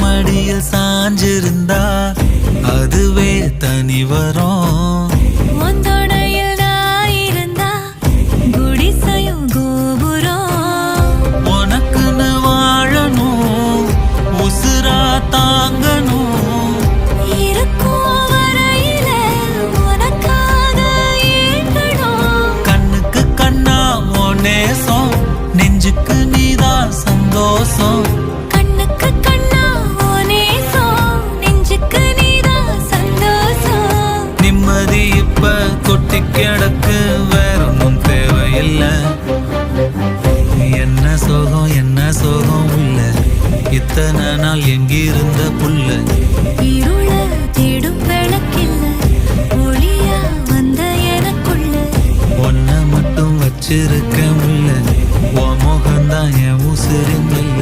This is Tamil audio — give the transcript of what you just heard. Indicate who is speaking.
Speaker 1: மடியில் சாஞ்சிருந்தா அதுவே தனி வரும். உனக்குன்னு வாழணும், உசுரா தாங்கணும். கண்ணுக்கு கண்ணா உன் நேசம், நெஞ்சுக்கு நீதான் சந்தோஷம். நிம்மதி இப்ப கொட்டி கிடக்கு, வேற ஒன்றும் தேவையில்லை. என்ன சோகம் என்ன சோகம் உள்ள, இத்தனை நாள் எங்கிருந்த புள்ள.
Speaker 2: இருள தேடும் விளக்கில்ல, ஒளியா வந்த எனக்குள்ள.
Speaker 1: ஒன்ன மட்டும் வச்சிருக்க முல்ல, உன் முகம்தான் என் உசுரின் இல்ல.